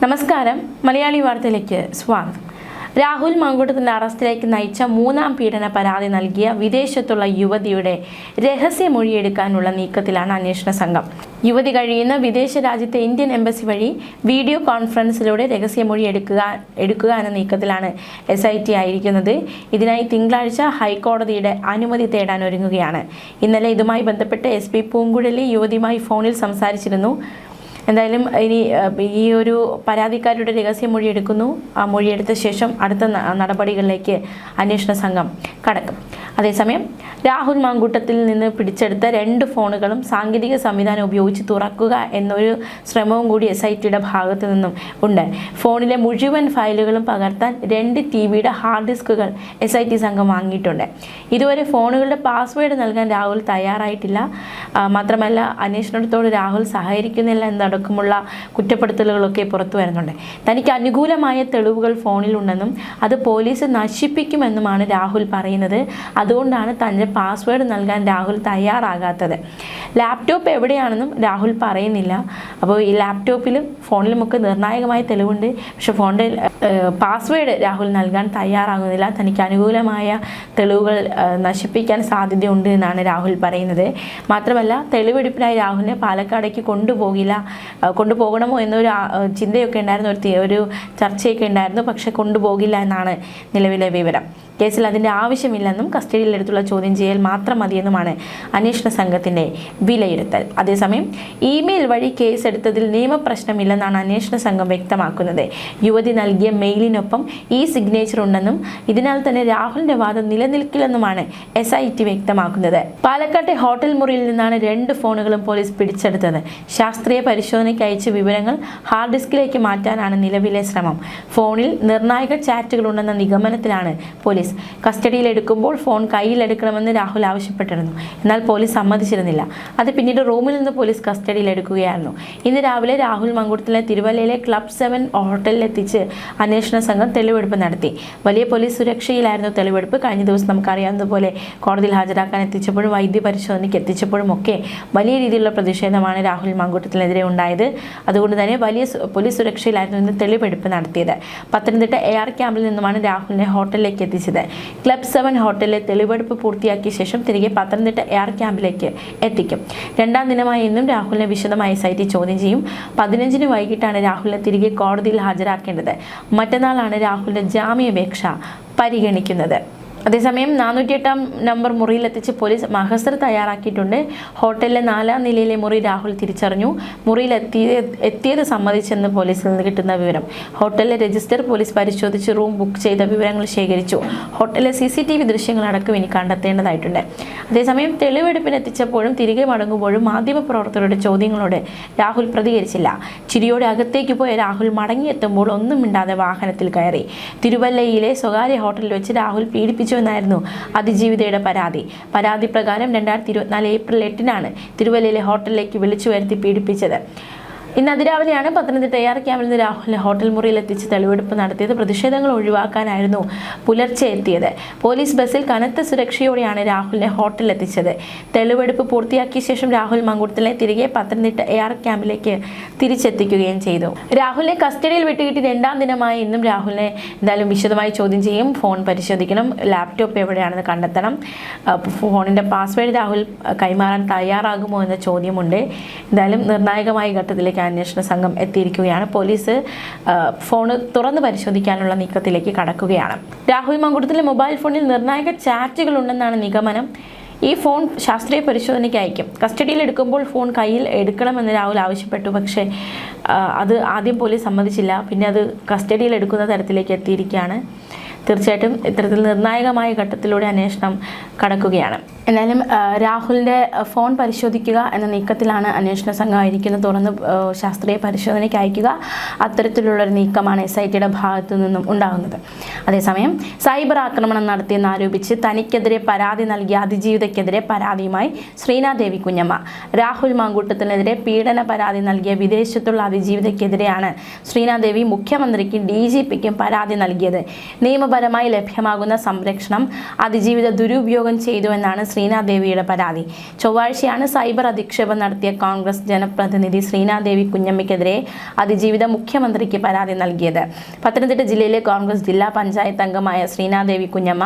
നമസ്കാരം. മലയാളി വാർത്തയിലേക്ക് സ്വാഗതം. രാഹുൽ മാങ്കൂട്ടത്തിന്റെ അറസ്റ്റിലേക്ക് നയിച്ച മൂന്നാം പീഡന പരാതി നൽകിയ വിദേശത്തുള്ള യുവതിയുടെ രഹസ്യമൊഴിയെടുക്കാനുള്ള നീക്കത്തിലാണ് അന്വേഷണ സംഘം. യുവതി കഴിയുന്ന വിദേശ രാജ്യത്തെ ഇന്ത്യൻ എംബസി വഴി വീഡിയോ കോൺഫറൻസിലൂടെ രഹസ്യമൊഴി എടുക്കുക എന്ന നീക്കത്തിലാണ് SIT ആയിരിക്കുന്നത്. ഇതിനായി തിങ്കളാഴ്ച ഹൈക്കോടതിയുടെ അനുമതി തേടാൻ ഒരുങ്ങുകയാണ്. ഇന്നലെ ഇതുമായി ബന്ധപ്പെട്ട് SP പൂങ്കുഴലി യുവതിയുമായി ഫോണിൽ സംസാരിച്ചിരുന്നു. എന്തായാലും ഇനി ഈ ഒരു പരാതിക്കാരുടെ രഹസ്യമൊഴി എടുക്കുന്നു. ആ മൊഴിയെടുത്ത ശേഷം അടുത്ത നടപടികളിലേക്ക് അന്വേഷണ സംഘം കടക്കും. അതേസമയം രാഹുൽ മാങ്കൂട്ടത്തിൽ നിന്ന് പിടിച്ചെടുത്ത 2 ഫോണുകളും സാങ്കേതിക സംവിധാനം ഉപയോഗിച്ച് തുറക്കുക എന്നൊരു ശ്രമവും കൂടി SITയുടെ ഭാഗത്തു നിന്നും ഉണ്ട്. ഫോണിലെ മുഴുവൻ ഫയലുകളും പകർത്താൻ 2 TBയുടെ ഹാർഡ് ഡിസ്കുകൾ SIT സംഘം വാങ്ങിയിട്ടുണ്ട്. ഇതുവരെ ഫോണുകളുടെ പാസ്വേഡ് നൽകാൻ രാഹുൽ തയ്യാറായിട്ടില്ല. മാത്രമല്ല അന്വേഷണത്തോട് രാഹുൽ സഹകരിക്കുന്നില്ല എന്നടക്കമുള്ള കുറ്റപ്പെടുത്തലുകളൊക്കെ പുറത്തു വരുന്നുണ്ട്. തനിക്ക് അനുകൂലമായ തെളിവുകൾ ഫോണിലുണ്ടെന്നും അത് പോലീസ് നശിപ്പിക്കുമെന്നുമാണ് രാഹുൽ പറയുന്നത്. അതുകൊണ്ടാണ് തൻ്റെ പാസ്വേഡ് നൽകാൻ രാഹുൽ തയ്യാറാകാത്തത്. ലാപ്ടോപ്പ് എവിടെയാണെന്നും രാഹുൽ പറയുന്നില്ല. അപ്പോൾ ഈ ലാപ്ടോപ്പിലും ഫോണിലുമൊക്കെ നിർണായകമായ തെളിവുണ്ട്. പക്ഷെ ഫോണിൻ്റെ പാസ്വേഡ് രാഹുൽ നൽകാൻ തയ്യാറാകുന്നില്ല. തനിക്ക് അനുകൂലമായ തെളിവുകൾ നശിപ്പിക്കാൻ സാധ്യതയുണ്ട് എന്നാണ് രാഹുൽ പറയുന്നത്. മാത്രമല്ല തെളിവെടുപ്പിനായി രാഹുലിനെ പാലക്കാടേക്ക് കൊണ്ടുപോകണമോ എന്നൊരു ചിന്തയൊക്കെ ഉണ്ടായിരുന്നു, ഒരു ചർച്ചയൊക്കെ ഉണ്ടായിരുന്നു. പക്ഷെ കൊണ്ടുപോകില്ല എന്നാണ് നിലവിലെ വിവരം. കേസിൽ അതിൻ്റെ ആവശ്യമില്ലെന്നും കസ്റ്റഡിയിലെടുത്തുള്ള ചോദ്യം ചെയ്യൽ മാത്രം മതിയെന്നുമാണ് അന്വേഷണ സംഘത്തിൻ്റെ വിലയിരുത്തൽ. അതേസമയം ഇമെയിൽ വഴി കേസെടുത്തതിൽ നിയമപ്രശ്നമില്ലെന്നാണ് അന്വേഷണ സംഘം വ്യക്തമാക്കുന്നത്. യുവതി നൽകിയ മെയിലിനൊപ്പം സിഗ്നേച്ചർ ഉണ്ടെന്നും ഇതിനാൽ തന്നെ രാഹുലിൻ്റെ വാദം നിലനിൽക്കില്ലെന്നുമാണ് SIT വ്യക്തമാക്കുന്നത്. പാലക്കാട്ടെ ഹോട്ടൽ മുറിയിൽ നിന്നാണ് 2 ഫോണുകളും പോലീസ് പിടിച്ചെടുത്തത്. ശാസ്ത്രീയ പരിശോധനയ്ക്ക് അയച്ച വിവരങ്ങൾ ഹാർഡ് ഡിസ്കിലേക്ക് മാറ്റാനാണ് നിലവിലെ ശ്രമം. ഫോണിൽ നിർണായക ചാറ്റുകളുണ്ടെന്ന നിഗമനത്തിലാണ് പോലീസ്. കസ്റ്റഡിയിലെടുക്കുമ്പോൾ ഫോൺ കയ്യിലെടുക്കണമെന്ന് രാഹുൽ ആവശ്യപ്പെട്ടിരുന്നു. എന്നാൽ പോലീസ് സമ്മതിച്ചിരുന്നില്ല. അത് പിന്നീട് റൂമിൽ നിന്ന് പോലീസ് കസ്റ്റഡിയിലെടുക്കുകയായിരുന്നു. ഇന്ന് രാവിലെ രാഹുൽ മാങ്കൂട്ടത്തിലെ തിരുവല്ലയിലെ ക്ലബ് 7 ഹോട്ടലിലെത്തിച്ച് അന്വേഷണ സംഘം തെളിവെടുപ്പ് നടത്തി. വലിയ പോലീസ് സുരക്ഷയിലായിരുന്നു തെളിവെടുപ്പ്. കഴിഞ്ഞ ദിവസം നമുക്കറിയാവുന്നതുപോലെ കോടതിയിൽ ഹാജരാക്കാൻ എത്തിച്ചപ്പോഴും വൈദ്യ പരിശോധനയ്ക്ക് എത്തിച്ചപ്പോഴും ഒക്കെ വലിയ രീതിയിലുള്ള പ്രതിഷേധമാണ് രാഹുൽ മാങ്കൂട്ടത്തിനെതിരെ ഉണ്ടായത്. അതുകൊണ്ട് തന്നെ വലിയ പോലീസ് സുരക്ഷയിലായിരുന്നു ഇന്ന് തെളിവെടുപ്പ് നടത്തിയത്. പത്തനംതിട്ട AR ക്യാമ്പിൽ നിന്നുമാണ് രാഹുലിനെ ഹോട്ടലിലേക്ക് എത്തിച്ചത്. ക്ലബ് 7 ഹോട്ടലിലെ തെളിവെടുപ്പ് പൂർത്തിയാക്കിയ ശേഷം തിരികെ പത്തനംതിട്ട AR ക്യാമ്പിലേക്ക് എത്തിക്കും. 2ാം ദിനമായി ഇന്നും രാഹുലിനെ വിശദമായി SIT ചോദ്യം ചെയ്യും. 15-ന് വൈകിട്ടാണ് രാഹുലിനെ തിരികെ കോടതിയിൽ ഹാജരാക്കേണ്ടത്. മറ്റന്നാളാണ് രാഹുലിന്റെ ജാമ്യാപേക്ഷ പരിഗണിക്കുന്നത്. അതേസമയം 408-ാം നമ്പർ മുറിയിലെത്തിച്ച് പോലീസ് മഹസർ തയ്യാറാക്കിയിട്ടുണ്ട്. ഹോട്ടലിലെ 4ാം നിലയിലെ മുറി രാഹുൽ തിരിച്ചറിഞ്ഞു. മുറിയിൽ എത്തിയത് സമ്മതിച്ചെന്ന് പോലീസിൽ നിന്ന് കിട്ടുന്ന വിവരം. ഹോട്ടലിലെ രജിസ്റ്റർ പോലീസ് പരിശോധിച്ച് റൂം ബുക്ക് ചെയ്ത വിവരങ്ങൾ ശേഖരിച്ചു. ഹോട്ടലിലെ CCTV ദൃശ്യങ്ങളടക്കം ഇനി കണ്ടെത്തേണ്ടതായിട്ടുണ്ട്. അതേസമയം തെളിവെടുപ്പിന് എത്തിച്ചപ്പോഴും തിരികെ മടങ്ങുമ്പോഴും മാധ്യമപ്രവർത്തകരുടെ ചോദ്യങ്ങളോട് രാഹുൽ പ്രതികരിച്ചില്ല. ചിരിയോടെ അകത്തേക്ക് പോയ രാഹുൽ മടങ്ങിയെത്തുമ്പോൾ ഒന്നും മിണ്ടാതെ വാഹനത്തിൽ കയറി. തിരുവല്ലയിലെ സ്വകാര്യ ഹോട്ടലിൽ വെച്ച് രാഹുൽ പീഡിപ്പിച്ചു എന്നായിരുന്നു അതിജീവിതയുടെ പരാതി പ്രകാരം 2024 ഏപ്രിൽ 8-നാണ് തിരുവല്ലയിലെ ഹോട്ടലിലേക്ക് വിളിച്ചു വരുത്തി പീഡിപ്പിച്ചത്. ഇന്ന് അതിരാവിലെയാണ് പത്തനംതിട്ട AR ക്യാമ്പിൽ നിന്ന് രാഹുലിനെ ഹോട്ടൽ മുറിയിൽ എത്തിച്ച് തെളിവെടുപ്പ് നടത്തിയത്. പ്രതിഷേധങ്ങൾ ഒഴിവാക്കാനായിരുന്നു പുലർച്ചെ എത്തിയത്. പോലീസ് ബസ്സിൽ കനത്ത സുരക്ഷയോടെയാണ് രാഹുലിനെ ഹോട്ടലിലെത്തിച്ചത്. തെളിവെടുപ്പ് പൂർത്തിയാക്കിയ ശേഷം രാഹുൽ മാങ്കൂട്ടത്തിനെ തിരികെ പത്തനംതിട്ട AR ക്യാമ്പിലേക്ക് തിരിച്ചെത്തിക്കുകയും ചെയ്തു. രാഹുലിനെ കസ്റ്റഡിയിൽ വിട്ടുകിട്ടി 2ാം ദിനമായി ഇന്നും രാഹുലിനെ എന്തായാലും വിശദമായി ചോദ്യം ചെയ്യും. ഫോൺ പരിശോധിക്കണം, ലാപ്ടോപ്പ് എവിടെയാണെന്ന് കണ്ടെത്തണം. ഫോണിൻ്റെ പാസ്വേഡ് രാഹുൽ കൈമാറാൻ തയ്യാറാകുമോ എന്ന ചോദ്യമുണ്ട്. എന്തായാലും നിർണായകമായ ഘട്ടത്തിലേക്ക് അന്വേഷണ സംഘം എത്തിയിരിക്കുകയാണ്. പോലീസ് ഫോൺ തുറന്ന് പരിശോധിക്കാനുള്ള നീക്കത്തിലേക്ക് കടക്കുകയാണ്. രാഹുൽ മാങ്കൂട്ടത്തിലെ മൊബൈൽ ഫോണിൽ നിർണായക ചാറ്റുകൾ ഉണ്ടെന്നാണ് നിഗമനം. ഈ ഫോൺ ശാസ്ത്രീയ പരിശോധനയ്ക്ക് അയക്കും. കസ്റ്റഡിയിൽ എടുക്കുമ്പോൾ ഫോൺ കയ്യിൽ എടുക്കണമെന്ന് രാഹുൽ ആവശ്യപ്പെട്ടു. പക്ഷേ അത് ആദ്യം പോലീസ് സമ്മതിച്ചില്ല. പിന്നെ അത് കസ്റ്റഡിയിൽ എടുക്കുന്ന തരത്തിലേക്ക് എത്തിയിരിക്കുകയാണ്. തീർച്ചയായിട്ടും ഇത്തരത്തിൽ നിർണായകമായ ഘട്ടത്തിലൂടെ അന്വേഷണം കടക്കുകയാണ്. എന്നാലും രാഹുലിൻ്റെ ഫോൺ പരിശോധിക്കുക എന്ന നീക്കത്തിലാണ് അന്വേഷണ സംഘമായിരിക്കുന്നത്. തുറന്ന് ശാസ്ത്രീയ പരിശോധനയ്ക്ക് അയക്കുക, അത്തരത്തിലുള്ളൊരു നീക്കമാണ് SITയുടെ ഭാഗത്തു നിന്നും ഉണ്ടാകുന്നത്. അതേസമയം സൈബർ ആക്രമണം നടത്തിയെന്നാരോപിച്ച് തനിക്കെതിരെ പരാതി നൽകിയ അതിജീവിതയ്ക്കെതിരെ പരാതിയുമായി ശ്രീനാദേവി കുഞ്ഞമ്മ. രാഹുൽ മാങ്കൂട്ടത്തിനെതിരെ പീഡന പരാതി നൽകിയ വിദേശത്തുള്ള അതിജീവിതയ്ക്കെതിരെയാണ് ശ്രീനാദേവി മുഖ്യമന്ത്രിക്കും DGPക്കും പരാതി നൽകിയത്. നിയമപരമായി ലഭ്യമാകുന്ന സംരക്ഷണം അതിജീവിത ദുരുപയോഗം ചെയ്തുവെന്നാണ് ശ്രീനാദേവിയുടെ പരാതി. ചൊവ്വാഴ്ചയാണ് സൈബർ അധിക്ഷേപം നടത്തിയ കോൺഗ്രസ് ജനപ്രതിനിധി ശ്രീനാദേവി കുഞ്ഞമ്മയ്ക്കെതിരെ അതിജീവിത മുഖ്യമന്ത്രിക്ക് പരാതി നൽകിയത്. പത്തനംതിട്ട ജില്ലയിലെ കോൺഗ്രസ് ജില്ലാ പഞ്ചായത്ത് അംഗമായ ശ്രീനാദേവി കുഞ്ഞമ്മ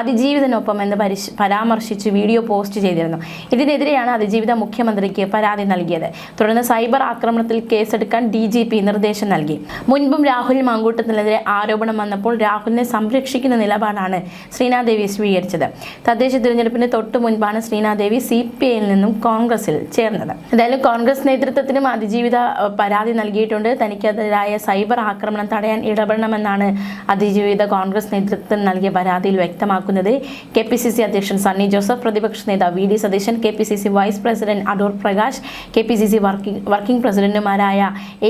അതിജീവിതനൊപ്പം എന്ന് പരാമർശിച്ച് വീഡിയോ പോസ്റ്റ് ചെയ്തിരുന്നു. ഇതിനെതിരെയാണ് അതിജീവിത മുഖ്യമന്ത്രിക്ക് പരാതി നൽകിയത്. തുടർന്ന് സൈബർ ആക്രമണത്തിൽ കേസെടുക്കാൻ DGP നിർദ്ദേശം നൽകി. മുൻപും രാഹുൽ മാങ്കൂട്ടത്തിനെതിരെ ആരോപണം വന്നപ്പോൾ രാഹുലിനെ സംരക്ഷിക്കുന്ന നിലപാടാണ് ശ്രീനാദേവി സ്വീകരിച്ചത്. തദ്ദേശ തിരഞ്ഞെടുപ്പിന് തൊട്ടു മുൻപാണ് ശ്രീനാദേവി CPI നിന്നും കോൺഗ്രസിൽ ചേർന്നത്. എന്തായാലും കോൺഗ്രസ് നേതൃത്വത്തിനും അതിജീവിത പരാതി നൽകിയിട്ടുണ്ട്. തനിക്കെതിരായ സൈബർ ആക്രമണം തടയാൻ ഇടപെടണമെന്നാണ് അതിജീവിത കോൺഗ്രസ് നേതൃത്വത്തിന് നൽകിയ പരാതിയിൽ വ്യക്തമാക്കുന്നത്. KPCC അധ്യക്ഷൻ സണ്ണി ജോസഫ്, പ്രതിപക്ഷ നേതാവ് VD Satheesan, KPCC vice president Adoor Prakash, KPCC working പ്രസിഡന്റുമാരായ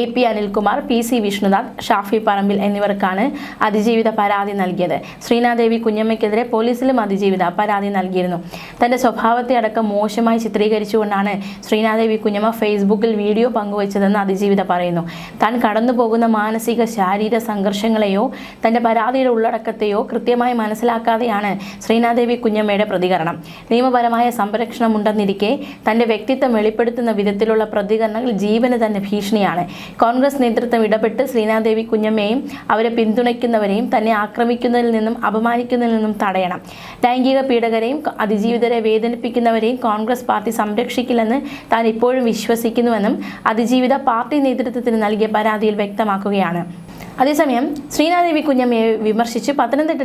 AP അനിൽകുമാർ, PC വിഷ്ണുനാഥ്, ഷാഫി പറമ്പിൽ എന്നിവർക്കാണ് അതിജീവിത പരാതി നൽകിയത്. ശ്രീനാദേവി കുഞ്ഞമ്മയ്ക്കെതിരെ പോലീസിലും അതിജീവിത പരാതി നൽകിയിരുന്നു. തന്റെ സ്വഭാവത്തെ അടക്കം മോശമായി ചിത്രീകരിച്ചുകൊണ്ടാണ് ശ്രീനാദേവി കുഞ്ഞമ്മ ഫേസ്ബുക്കിൽ വീഡിയോ പങ്കുവച്ചതെന്ന് അതിജീവിത പറയുന്നു. താൻ കടന്നുപോകുന്ന മാനസിക ശാരീരിക സംഘർഷങ്ങളെയോ തന്റെ പരാതിയുടെ ഉള്ളടക്കത്തെയോ കൃത്യമായി മനസ്സിലാക്കാതെയാണ് ശ്രീനാദേവി കുഞ്ഞമ്മയുടെ പ്രതികരണം. നിയമപരമായ സംരക്ഷണമുണ്ടെന്നിരിക്കെ തന്റെ വ്യക്തിത്വം വെളിപ്പെടുത്തുന്ന വിധത്തിലുള്ള പ്രതികരണങ്ങൾ ജീവന് തന്നെ ഭീഷണിയാണ്. കോൺഗ്രസ് നേതൃത്വം ഇടപെട്ട് ശ്രീനാദേവി കുഞ്ഞമ്മയെയും അവരെ പിന്തുണയ്ക്കുന്നവരെയും തന്നെ ആക്രമിക്കുന്നതിൽ നിന്നും അപമാനിക്കുന്നതിൽ നിന്നും തടയണം. ലൈംഗിക പീഡകരെയും അതിജീവിതരെ വേദനിപ്പിക്കുന്നവരെയും കോൺഗ്രസ് പാർട്ടി സംരക്ഷിക്കില്ലെന്ന് താൻ ഇപ്പോഴും വിശ്വസിക്കുന്നുവെന്നും അതിജീവിത പാർട്ടി നേതൃത്വത്തിന് നൽകിയ പരാതിയിൽ വ്യക്തമാക്കുകയാണ്. അതേസമയം ശ്രീനാദേവി കുഞ്ഞമ്മയെ വിമർശിച്ച് Pathanamthitta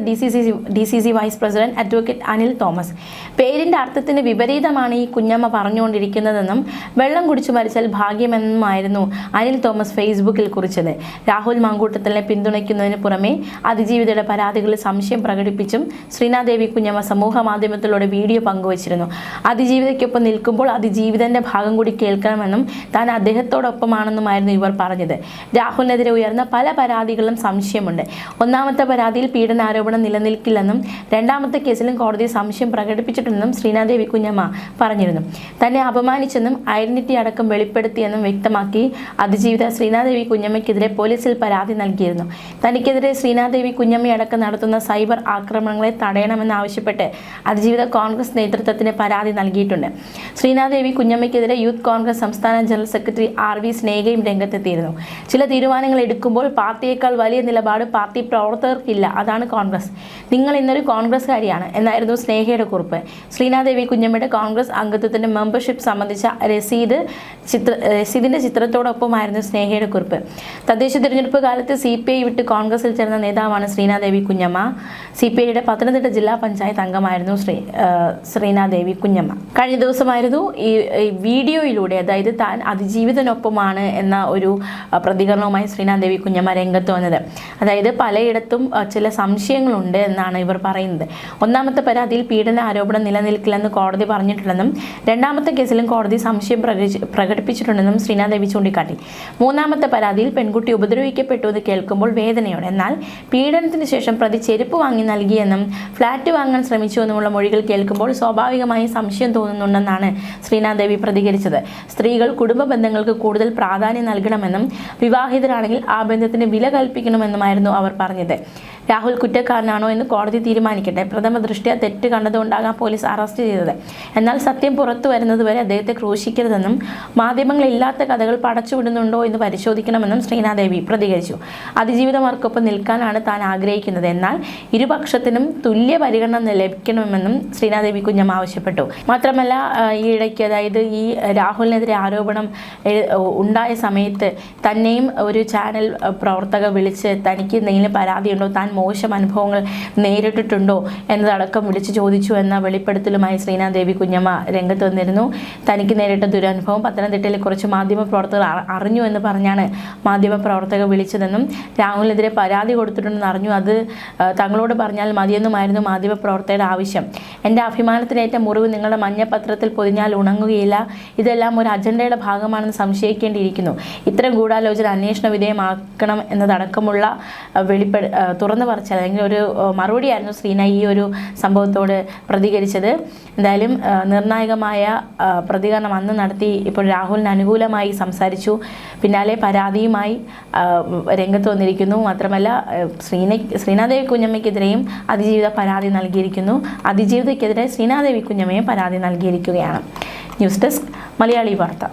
DCC vice president advocate Anil Thomas, പേരിന്റെ അർത്ഥത്തിന് വിപരീതമാണ് ഈ കുഞ്ഞമ്മ പറഞ്ഞുകൊണ്ടിരിക്കുന്നതെന്നും വെള്ളം കുടിച്ചു മരിച്ചാൽ ഭാഗ്യമെന്നുമായിരുന്നു അനിൽ തോമസ് ഫേസ്ബുക്കിൽ കുറിച്ചത്. രാഹുൽ മാങ്കൂട്ടത്തിനെ പിന്തുണയ്ക്കുന്നതിന് പുറമെ അതിജീവിതയുടെ പരാതികളിൽ സംശയം പ്രകടിപ്പിച്ചും ശ്രീനാദേവി കുഞ്ഞമ്മ സമൂഹ മാധ്യമത്തിലൂടെ വീഡിയോ പങ്കുവച്ചിരുന്നു. അതിജീവിതയ്ക്കൊപ്പം നിൽക്കുമ്പോൾ അതിജീവിതന്റെ ഭാഗം കൂടി കേൾക്കണമെന്നും താൻ അദ്ദേഹത്തോടൊപ്പമാണെന്നുമായിരുന്നു ഇവർ പറഞ്ഞത്. രാഹുലിനെതിരെ ഉയർന്ന പല പരാതികളിലും സംശയമുണ്ട്. ഒന്നാമത്തെ പരാതിയിൽ പീഡനാരോപണം നിലനിൽക്കില്ലെന്നും രണ്ടാമത്തെ കേസിലും കോടതി സംശയം പ്രകടിപ്പിച്ചിട്ടുണ്ടെന്നും ശ്രീനാദേവി കുഞ്ഞമ്മ പറഞ്ഞിരുന്നു. തന്നെ അപമാനിച്ചെന്നും ഐഡന്റിറ്റി അടക്കം വെളിപ്പെടുത്തിയെന്നും വ്യക്തമാക്കി അതിജീവിത ശ്രീനാദേവി കുഞ്ഞമ്മയ്ക്കെതിരെ പോലീസിൽ പരാതി നൽകിയിരുന്നു. തനിക്കെതിരെ ശ്രീനാദേവി കുഞ്ഞമ്മയടക്കം നടത്തുന്ന സൈബർ ആക്രമണങ്ങളെ തടയണമെന്നാവശ്യപ്പെട്ട് അതിജീവിത കോൺഗ്രസ് നേതൃത്വത്തിന് പരാതി നൽകിയിട്ടുണ്ട്. ശ്രീനാദേവി കുഞ്ഞമ്മയ്ക്കെതിരെ യൂത്ത് കോൺഗ്രസ് സംസ്ഥാന ജനറൽ സെക്രട്ടറി RV സ്നേഹയും രംഗത്തെത്തിയിരുന്നു. ചില തീരുമാനങ്ങൾ എടുക്കുമ്പോൾ പാർട്ടിയേക്കാൾ വലിയ നിലപാട് പാർട്ടി പ്രവർത്തകർക്കില്ല, അതാണ് കോൺഗ്രസ്. നിങ്ങൾ ഇന്നൊരു കോൺഗ്രസ്സുകാരിയാണ് എന്നായിരുന്നു സ്നേഹയുടെ കുറിപ്പ്. ശ്രീനാദേവി കുഞ്ഞമ്മയുടെ കോൺഗ്രസ് അംഗത്വത്തിന്റെ മെമ്പർഷിപ്പ് സംബന്ധിച്ച രസീതിന്റെ ചിത്രത്തോടൊപ്പമായിരുന്നു സ്നേഹയുടെ കുറിപ്പ്. തദ്ദേശ തിരഞ്ഞെടുപ്പ് കാലത്ത് CPI വിട്ട് കോൺഗ്രസിൽ ചേർന്ന നേതാവാണ് ശ്രീനാദേവി കുഞ്ഞമ്മ. CPIയുടെ പത്തനംതിട്ട ജില്ലാ പഞ്ചായത്ത് അംഗമായിരുന്നു ശ്രീനാദേവി കുഞ്ഞമ്മ. കഴിഞ്ഞ ദിവസമായിരുന്നു ഈ വീഡിയോയിലൂടെ, അതായത് താൻ അതിജീവിതനൊപ്പമാണ് എന്ന ഒരു പ്രതികരണവുമായി ശ്രീനാദേവി കുഞ്ഞമ്മ രംഗത്ത് വന്നത്. അതായത് പലയിടത്തും ചില സംശയങ്ങളുണ്ട് എന്നാണ് ഇവർ പറയുന്നത്. ഒന്നാമത്തെ പരാതിയിൽ പീഡന ആരോപണം നിലനിൽക്കില്ലെന്ന് കോടതി പറഞ്ഞിട്ടുണ്ടെന്നും രണ്ടാമത്തെ കേസിലും കോടതി സംശയം പ്രകടിപ്പിച്ചിട്ടുണ്ടെന്നും ശ്രീനാദേവി ചൂണ്ടിക്കാട്ടി. മൂന്നാമത്തെ പരാതിയിൽ പെൺകുട്ടി ഉപദ്രവിക്കപ്പെട്ടു എന്ന് കേൾക്കുമ്പോൾ വേദനയോടെ, എന്നാൽ പീഡനത്തിന് ശേഷം പ്രതി ചെരുപ്പ് വാങ്ങി നൽകിയെന്നും ഫ്ലാറ്റ് വാങ്ങാൻ ശ്രമിച്ചുവെന്നുമുള്ള മൊഴികൾ കേൾക്കുമ്പോൾ സ്വാഭാവികമായും സംശയം തോന്നുന്നുണ്ടെന്നാണ് ശ്രീനാദേവി പ്രതികരിച്ചത്. സ്ത്രീകൾ കുടുംബ ബന്ധങ്ങൾക്ക് കൂടുതൽ പ്രാധാന്യം നൽകണമെന്നും വിവാഹിതരാണെങ്കിൽ ആ ബന്ധത്തിന് വില കൽപ്പിക്കണമെന്നുമായിരുന്നു അവർ പറഞ്ഞത്. രാഹുൽ കുറ്റക്കാരനാണോ എന്ന് കോടതി തീരുമാനിക്കട്ടെ. പ്രഥമ ദൃഷ്ട്യാ തെറ്റ് കണ്ടതുകൊണ്ടാകാം പോലീസ് അറസ്റ്റ് ചെയ്തത്. എന്നാൽ സത്യം പുറത്തു വരുന്നതുവരെ അദ്ദേഹത്തെ ക്രൂശിക്കരുതെന്നും മാധ്യമങ്ങളില്ലാത്ത കഥകൾ പടച്ചുവിടുന്നുണ്ടോ എന്ന് പരിശോധിക്കണമെന്നും ശ്രീനാദേവി പ്രതികരിച്ചു. അതിജീവിതമാർക്കൊപ്പം നിൽക്കാനാണ് താൻ ആഗ്രഹിക്കുന്നത്, എന്നാൽ ഇരുപക്ഷത്തിനും തുല്യ പരിഗണന ലഭിക്കണമെന്നും ശ്രീനാദേവി കുഞ്ഞമ്മ ആവശ്യപ്പെട്ടു. മാത്രമല്ല, ഈ ഇടയ്ക്ക്, അതായത് ഈ രാഹുലിനെതിരെ ആരോപണം ഉണ്ടായ സമയത്ത് തന്നെയും ഒരു ചാനൽ പ്രവർത്തക വിളിച്ച് തനിക്ക് എന്തെങ്കിലും പരാതിയുണ്ടോ, താൻ മോശം അനുഭവങ്ങൾ നേരിട്ടിട്ടുണ്ടോ എന്നതടക്കം വിളിച്ചു ചോദിച്ചു എന്ന വെളിപ്പെടുത്തലുമായി ശ്രീനാദേവി കുഞ്ഞമ്മ രംഗത്ത് വന്നിരുന്നു. തനിക്ക് നേരിട്ട ദുരനുഭവം പത്തനംതിട്ടയിലെ കുറച്ച് മാധ്യമപ്രവർത്തകർ അറിഞ്ഞു എന്ന് പറഞ്ഞാണ് മാധ്യമപ്രവർത്തകർ വിളിച്ചതെന്നും രാഹുലിനെതിരെ പരാതി കൊടുത്തിട്ടുണ്ടെന്ന് അറിഞ്ഞു, അത് തങ്ങളോട് പറഞ്ഞാൽ മതിയെന്നുമായിരുന്നു മാധ്യമപ്രവർത്തകരുടെ ആവശ്യം. എൻ്റെ അഭിമാനത്തിനേറ്റ മുറിവ് നിങ്ങളുടെ മഞ്ഞപത്രത്തിൽ പൊതിഞ്ഞാൽ ഉണങ്ങുകയില്ല. ഇതെല്ലാം ഒരു അജണ്ടയുടെ ഭാഗമാണെന്ന് സംശയിക്കേണ്ടിയിരിക്കുന്നു. ഇത്തരം ഗൂഢാലോചന അന്വേഷണ വിധേയമാക്കണം എന്നതടക്കമുള്ള തുറന്ന തുറന്നു പറച്ചിൽ അല്ലെങ്കിൽ ഒരു മറുപടിയായിരുന്നു ശ്രീന ഈ ഒരു സംഭവത്തോട് പ്രതികരിച്ചത്. എന്തായാലും നിർണായകമായ പ്രതികരണം അന്ന് നടത്തി. ഇപ്പോൾ രാഹുലിന് അനുകൂലമായി സംസാരിച്ചു. പിന്നാലെ പരാതിയുമായി രംഗത്ത് വന്നിരിക്കുന്നു. മാത്രമല്ല ശ്രീനാദേവി കുഞ്ഞമ്മയ്ക്കെതിരെയും അതിജീവിത പരാതി നൽകിയിരിക്കുന്നു. അതിജീവിതയ്ക്കെതിരെ ശ്രീനാദേവി കുഞ്ഞമ്മയും പരാതി നൽകിയിരിക്കുകയാണ്. ന്യൂസ് ഡെസ്ക് മലയാളി വാർത്ത.